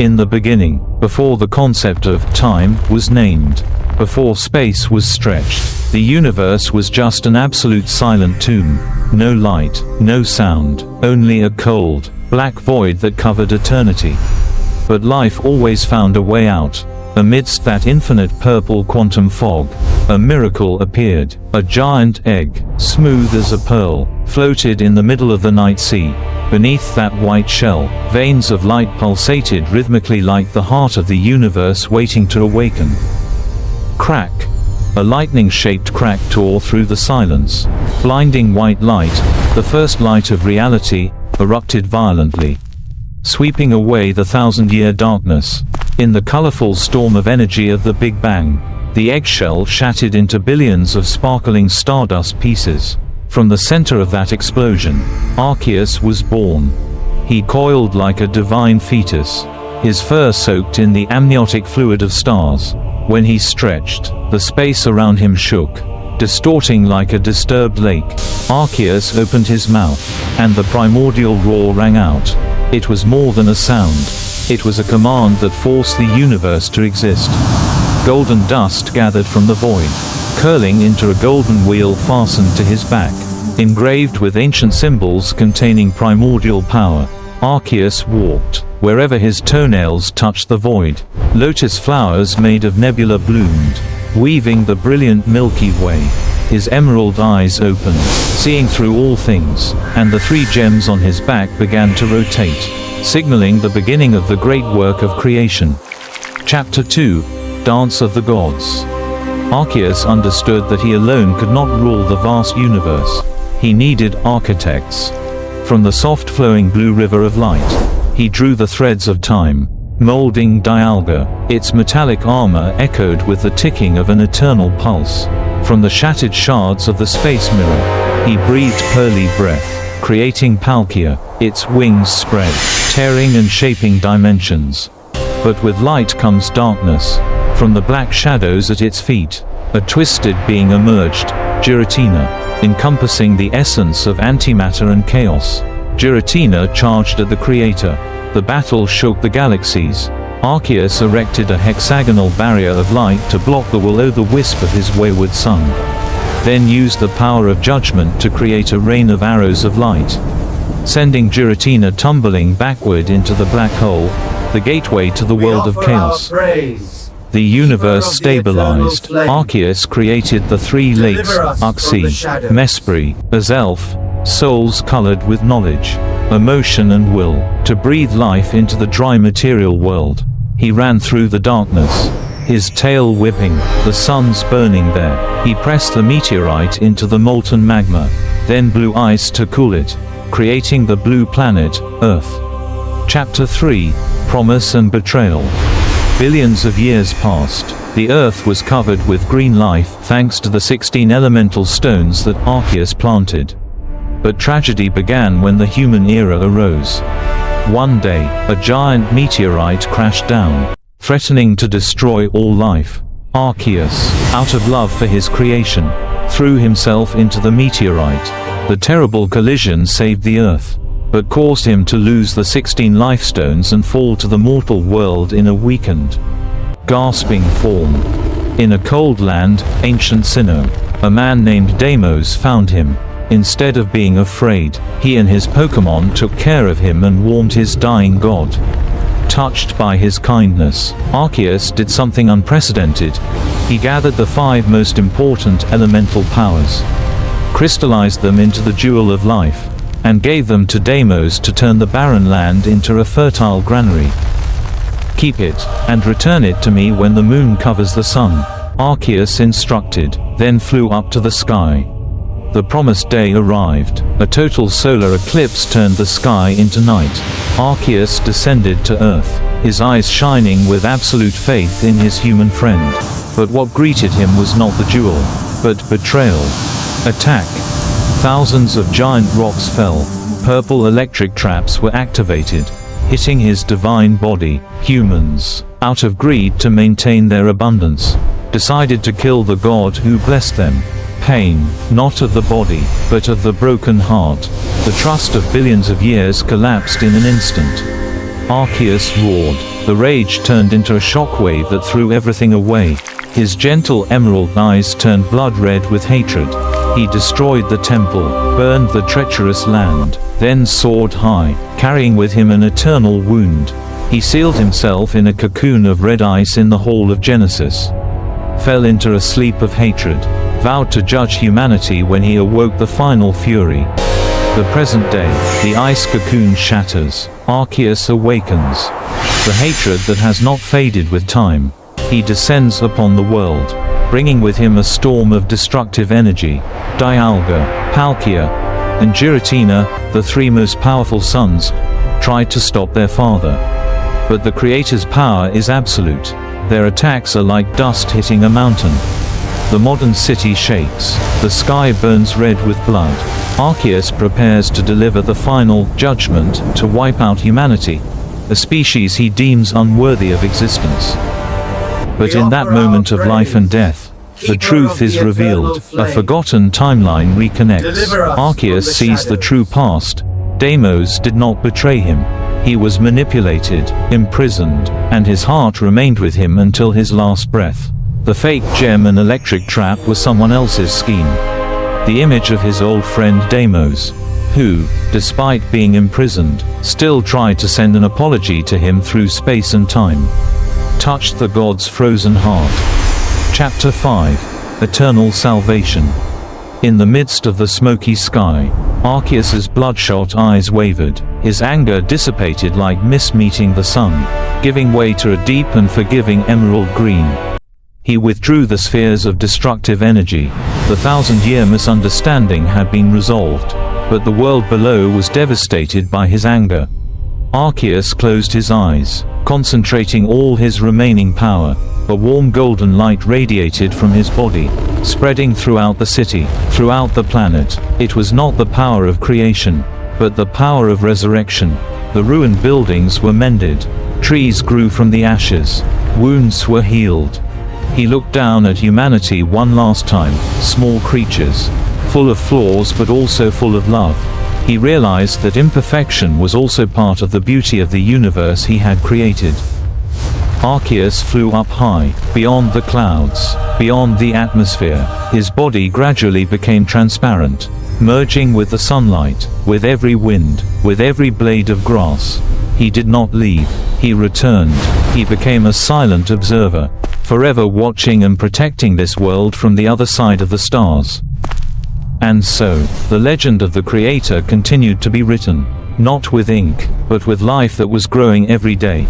In the beginning, before the concept of time was named, before space was stretched, the universe was just an absolute silent tomb. No light, no sound, only a cold, black void that covered eternity. But life always found a way out. Amidst that infinite purple quantum fog, a miracle appeared. A giant egg, smooth as a pearl, floated in the middle of the night sea. Beneath that white shell, veins of light pulsated rhythmically like the heart of the universe waiting to awaken. Crack! A lightning-shaped crack tore through the silence. Blinding white light, the first light of reality, erupted violently, sweeping away the thousand-year darkness. In the colorful storm of energy of the Big Bang, the eggshell shattered into billions of sparkling stardust pieces. From the center of that explosion, Arceus was born. He coiled like a divine fetus, his fur soaked in the amniotic fluid of stars. When he stretched, the space around him shook, distorting like a disturbed lake. Arceus opened his mouth, and the primordial roar rang out. It was more than a sound. It was a command that forced the universe to exist. Golden dust gathered from the void, curling into a golden wheel fastened to his back, engraved with ancient symbols containing primordial power. Arceus walked. Wherever his toenails touched the void, lotus flowers made of nebula bloomed, weaving the brilliant Milky Way. His emerald eyes opened, seeing through all things, and the 3 gems on his back began to rotate, signaling the beginning of the great work of creation. Chapter 2: Dance of the Gods. Arceus understood that he alone could not rule the vast universe. He needed architects. From the soft flowing blue river of light, he drew the threads of time, molding Dialga. Its metallic armor echoed with the ticking of an eternal pulse. From the shattered shards of the space mirror, he breathed pearly breath, creating Palkia. Its wings spread, tearing and shaping dimensions. But with light comes darkness. From the black shadows at its feet, a twisted being emerged, Giratina, encompassing the essence of antimatter and chaos. Giratina charged at the creator. The battle shook the galaxies. Arceus erected a hexagonal barrier of light to block the will-o'-the-wisp of his wayward son, then used the power of judgment to create a rain of arrows of light, sending Giratina tumbling backward into the black hole, the gateway to the world of chaos. The universe stabilized. Arceus created the 3 lakes, Arceus, Mespri, Azelf, souls colored with knowledge, emotion and will, to breathe life into the dry material world. He ran through the darkness, his tail whipping, the suns burning there. He pressed the meteorite into the molten magma, then blew ice to cool it, creating the blue planet, Earth. Chapter 3: Promise and Betrayal. Billions of years passed. The Earth was covered with green life thanks to the 16 elemental stones that Arceus planted. But tragedy began when the human era arose. One day, a giant meteorite crashed down, threatening to destroy all life. Arceus, out of love for his creation, threw himself into the meteorite. The terrible collision saved the Earth, but caused him to lose the 16 life stones and fall to the mortal world in a weakened, gasping form. In a cold land, ancient Sinnoh, a man named Deimos found him. Instead of being afraid, he and his Pokémon took care of him and warmed his dying god. Touched by his kindness, Arceus did something unprecedented. He gathered the 5 most important elemental powers, crystallized them into the Jewel of Life, and gave them to Deimos to turn the barren land into a fertile granary. "Keep it, and return it to me when the moon covers the sun," Arceus instructed, then flew up to the sky. The promised day arrived. A total solar eclipse turned the sky into night. Arceus descended to Earth, his eyes shining with absolute faith in his human friend. But what greeted him was not the jewel, but betrayal. Attack. Thousands of giant rocks fell. Purple electric traps were activated, hitting his divine body. Humans, out of greed to maintain their abundance, decided to kill the god who blessed them. Pain, not of the body, but of the broken heart. The trust of billions of years collapsed in an instant. Arceus roared, The rage turned into a shockwave that threw everything away. His gentle emerald eyes turned blood red with hatred. He destroyed the temple, burned the treacherous land, then soared high, carrying with him an eternal wound. He sealed himself in a cocoon of red ice in the Hall of Genesis, fell into a sleep of hatred, vowed to judge humanity when he awoke the final fury. The present day, the ice cocoon shatters. Arceus awakens. The hatred that has not faded with time. He descends upon the world, bringing with him a storm of destructive energy. Dialga, Palkia, and Giratina, the three most powerful sons, tried to stop their father. But the Creator's power is absolute. Their attacks are like dust hitting a mountain. The modern city shakes. The sky burns red with blood. Arceus prepares to deliver the final judgment to wipe out humanity, a species he deems unworthy of existence. But in that moment of life and death, the truth is revealed. A forgotten timeline reconnects. Arceus sees the true past. Deimos did not betray him. He was manipulated, imprisoned, and his heart remained with him until his last breath. The fake gem and electric trap was someone else's scheme. The image of his old friend Deimos, who, despite being imprisoned, still tried to send an apology to him through space and time, touched the god's frozen heart. Chapter 5: Eternal Salvation. In the midst of the smoky sky, Arceus's bloodshot eyes wavered. His anger dissipated like mist meeting the sun, giving way to a deep and forgiving emerald green. He withdrew the spheres of destructive energy. The thousand-year misunderstanding had been resolved, but the world below was devastated by his anger. Arceus closed his eyes, concentrating all his remaining power. A warm golden light radiated from his body, spreading throughout the city, throughout the planet. It was not the power of creation, but the power of resurrection. The ruined buildings were mended. Trees grew from the ashes. Wounds were healed. He looked down at humanity one last time, small creatures, full of flaws but also full of love. He realized that imperfection was also part of the beauty of the universe he had created. Arceus flew up high, beyond the clouds, beyond the atmosphere. His body gradually became transparent, merging with the sunlight, with every wind, with every blade of grass. He did not leave. He returned. He became a silent observer, forever watching and protecting this world from the other side of the stars. And so, the legend of the Creator continued to be written, not with ink, but with life that was growing every day.